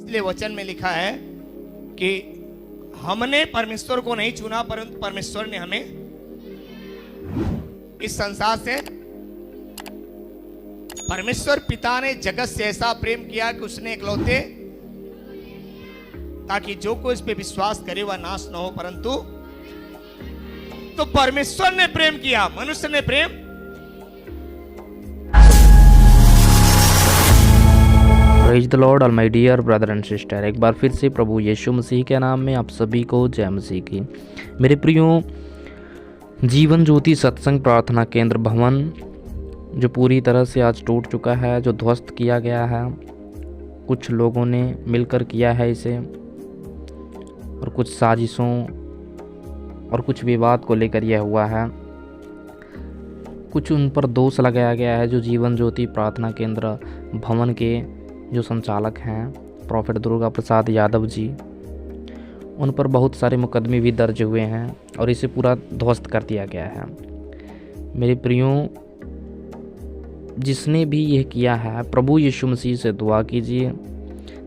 इसलिए वचन में लिखा है कि हमने परमेश्वर को नहीं चुना, परंतु परमेश्वर ने हमें इस संसार से, परमेश्वर पिता ने जगत से ऐसा प्रेम किया कि उसने इकलौते, ताकि जो कोई इस पे विश्वास करे वह नाश न हो, परंतु, तो परमेश्वर ने प्रेम किया, मनुष्य ने प्रेम। Praise the lord all my dear brother and sister. एक बार फिर से प्रभु यीशु मसीह के नाम में आप सभी को जय मसीह की। मेरे प्रियो, जीवन ज्योति सत्संग प्रार्थना केंद्र भवन जो पूरी तरह से आज टूट चुका है, जो ध्वस्त किया गया है, कुछ लोगों ने मिलकर किया है इसे, और कुछ साजिशों और कुछ विवाद को लेकर यह हुआ है। कुछ उन पर दोष लगाया गया है जो जीवन ज्योति प्रार्थना केंद्र भवन के जो संचालक हैं प्रॉफेट दुर्गा प्रसाद यादव जी, उन पर बहुत सारे मुकदमे भी दर्ज हुए हैं और इसे पूरा ध्वस्त कर दिया गया है। मेरे प्रियो, जिसने भी यह किया है, प्रभु यीशु मसीह से दुआ कीजिए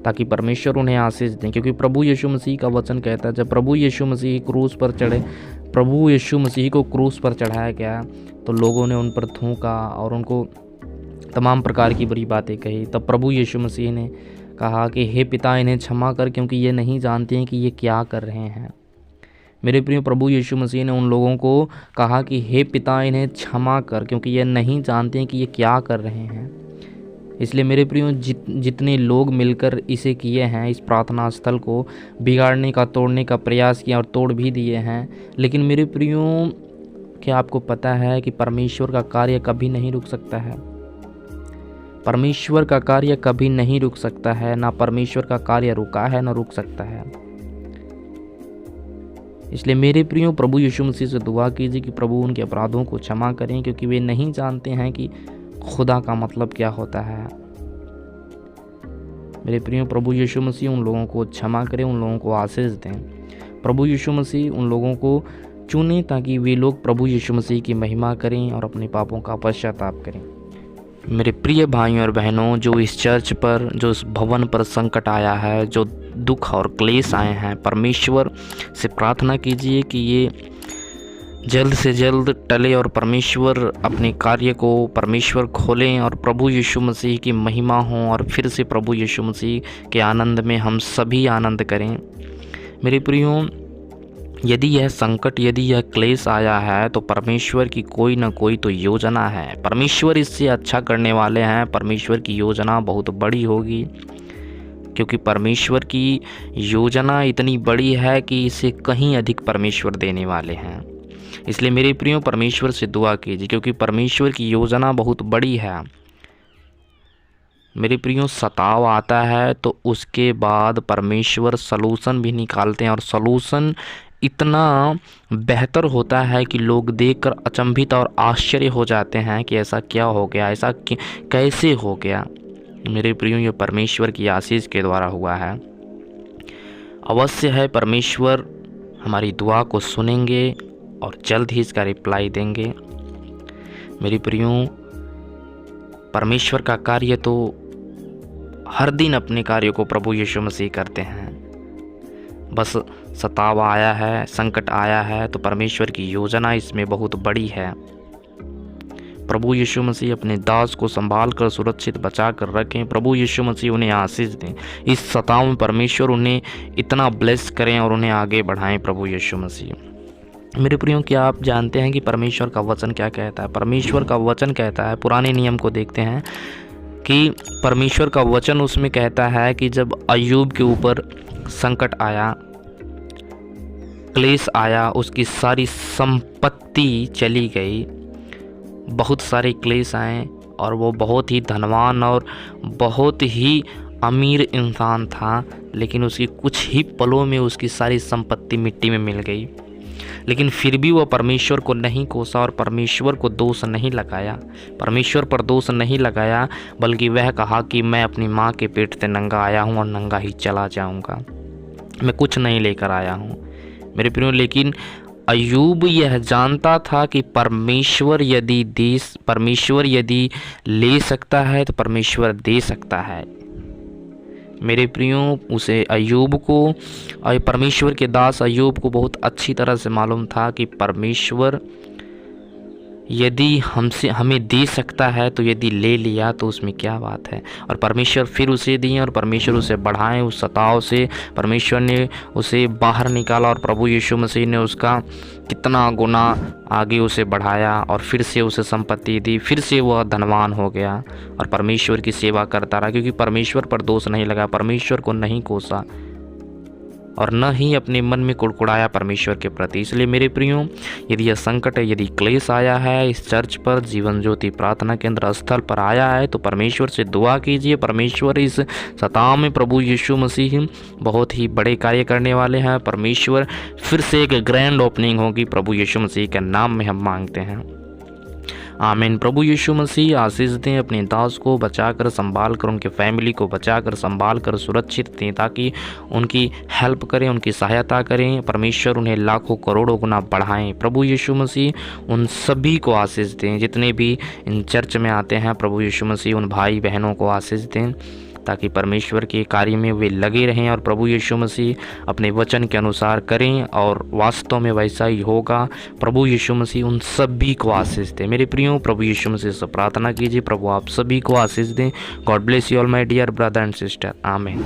ताकि परमेश्वर उन्हें आशीष दें, क्योंकि प्रभु यीशु मसीह का वचन कहता है जब प्रभु यीशु मसीह क्रूस पर चढ़े, प्रभु यीशु मसीह को क्रूस पर चढ़ाया गया तो लोगों ने उन पर थूका और उनको तमाम प्रकार की बुरी बातें कही। तब प्रभु यीशु मसीह ने कहा कि हे पिता, इन्हें क्षमा कर, क्योंकि ये नहीं जानते हैं कि ये क्या कर रहे हैं। मेरे प्रिय, प्रभु यीशु मसीह ने उन लोगों को कहा कि हे पिता, इन्हें क्षमा कर, क्योंकि ये नहीं जानते हैं कि ये क्या कर रहे हैं। इसलिए मेरे प्रियो, जितने लोग मिलकर इसे किए हैं, इस प्रार्थना स्थल को बिगाड़ने का, तोड़ने का प्रयास किया और तोड़ भी दिए हैं, लेकिन मेरे प्रियो, क्या आपको पता है कि परमेश्वर का कार्य कभी नहीं रुक सकता है? परमेश्वर का कार्य कभी नहीं रुक सकता है, ना परमेश्वर का कार्य रुका है, ना रुक सकता है। इसलिए मेरे प्रियो, प्रभु यीशु मसीह से दुआ कीजिए कि प्रभु उनके अपराधों को क्षमा करें, क्योंकि वे नहीं जानते हैं कि खुदा का मतलब क्या होता है। मेरे प्रियो, प्रभु यीशु मसीह उन लोगों को क्षमा करें, उन लोगों को आशीष दें। प्रभु यीशु मसीह उन लोगों को चुने ताकि वे लोग प्रभु यीशु मसीह की महिमा करें और अपने पापों का पश्चाताप करें। मेरे प्रिय भाइयों और बहनों, जो इस चर्च पर, जो इस भवन पर संकट आया है, जो दुख और क्लेश आए हैं, परमेश्वर से प्रार्थना कीजिए कि ये जल्द से जल्द टले और परमेश्वर अपने कार्य को परमेश्वर खोलें और प्रभु यीशु मसीह की महिमा हो और फिर से प्रभु यीशु मसीह के आनंद में हम सभी आनंद करें। मेरे प्रियो, यदि यह संकट, यदि यह क्लेश आया है तो परमेश्वर की कोई ना कोई तो योजना है। परमेश्वर इससे अच्छा करने वाले हैं। परमेश्वर की योजना बहुत बड़ी होगी, क्योंकि परमेश्वर की योजना इतनी बड़ी है कि इसे कहीं अधिक परमेश्वर देने वाले हैं। इसलिए मेरे प्रियो, परमेश्वर से दुआ कीजिए, क्योंकि परमेश्वर की योजना बहुत बड़ी है। मेरे प्रियो, सताव आता है तो उसके बाद परमेश्वर सलूशन भी निकालते हैं, और सलूशन इतना बेहतर होता है कि लोग देखकर अचंभित और आश्चर्य हो जाते हैं कि ऐसा क्या हो गया, ऐसा कैसे हो गया। मेरे प्रियो, ये परमेश्वर की आशीष के द्वारा हुआ है। अवश्य है परमेश्वर हमारी दुआ को सुनेंगे और जल्द ही इसका रिप्लाई देंगे। मेरे प्रियो, परमेश्वर का कार्य तो हर दिन अपने कार्य को प्रभु यीशु मसीह करते हैं। बस सताव आया है, संकट आया है तो परमेश्वर की योजना इसमें बहुत बड़ी है। प्रभु यीशु मसीह अपने दास को संभाल कर, सुरक्षित बचा कर रखें। प्रभु यीशु मसीह उन्हें आशीष दें। इस सताव में परमेश्वर उन्हें इतना ब्लेस करें और उन्हें आगे बढ़ाएं। प्रभु यीशु मसीह। मेरे प्रियो, क्या आप जानते हैं कि परमेश्वर का वचन क्या कहता है? परमेश्वर का वचन कहता है, पुराने नियम को देखते हैं कि परमेश्वर का वचन उसमें कहता है कि जब अय्यूब के ऊपर संकट आया, क्लेश आया, उसकी सारी संपत्ति चली गई, बहुत सारे क्लेश आए और वो बहुत ही धनवान और बहुत ही अमीर इंसान था, लेकिन उसकी कुछ ही पलों में उसकी सारी संपत्ति मिट्टी में मिल गई। लेकिन फिर भी वह परमेश्वर को नहीं कोसा और परमेश्वर को दोष नहीं लगाया, परमेश्वर पर दोष नहीं लगाया, बल्कि वह कहा कि मैं अपनी माँ के पेट से नंगा आया हूँ और नंगा ही चला जाऊँगा, मैं कुछ नहीं लेकर आया हूँ। मेरे प्रियो, लेकिन अय्यूब यह जानता था कि परमेश्वर यदि ले सकता है तो परमेश्वर दे सकता है। मेरे प्रियो, उसे अय्यूब को और परमेश्वर के दास अय्यूब को बहुत अच्छी तरह से मालूम था कि परमेश्वर यदि हमें दे सकता है तो यदि ले लिया तो उसमें क्या बात है। और परमेश्वर फिर उसे दिए और परमेश्वर उसे बढ़ाएं, उस सताव से परमेश्वर ने उसे बाहर निकाला और प्रभु यीशु मसीह ने उसका कितना गुना आगे उसे बढ़ाया और फिर से उसे संपत्ति दी, फिर से वह धनवान हो गया और परमेश्वर की सेवा करता रहा, क्योंकि परमेश्वर पर दोष नहीं लगा, परमेश्वर को नहीं कोसा और न ही अपने मन में कुड़कुड़ाया परमेश्वर के प्रति। इसलिए मेरे प्रियो, यदि यह संकट है, यदि क्लेश आया है इस चर्च पर, जीवन ज्योति प्रार्थना केंद्र स्थल पर आया है, तो परमेश्वर से दुआ कीजिए। परमेश्वर इस सताव में प्रभु यीशु मसीह बहुत ही बड़े कार्य करने वाले हैं। परमेश्वर फिर से एक ग्रैंड ओपनिंग होगी, प्रभु यीशु मसीह के नाम में हम मांगते हैं, आमीन। प्रभु यीशु मसीह आशीष दें, अपने दास को बचाकर संभाल कर, उनके फैमिली को बचाकर संभाल कर सुरक्षित दें, ताकि उनकी हेल्प करें, उनकी सहायता करें। परमेश्वर उन्हें लाखों करोड़ों गुना बढ़ाएं। प्रभु यीशु मसीह उन सभी को आशीष दें जितने भी इन चर्च में आते हैं। प्रभु यीशु मसीह उन भाई बहनों को आशीष दें ताकि परमेश्वर के कार्य में वे लगे रहें और प्रभु यीशु मसीह अपने वचन के अनुसार करें और वास्तव में वैसा ही होगा। प्रभु यीशु मसीह उन सभी को आशीष दें। मेरे प्रियो, प्रभु यीशु मसीह से प्रार्थना कीजिए, प्रभु आप सभी को आशीष दें। God bless you all my dear brother and sister, आमीन।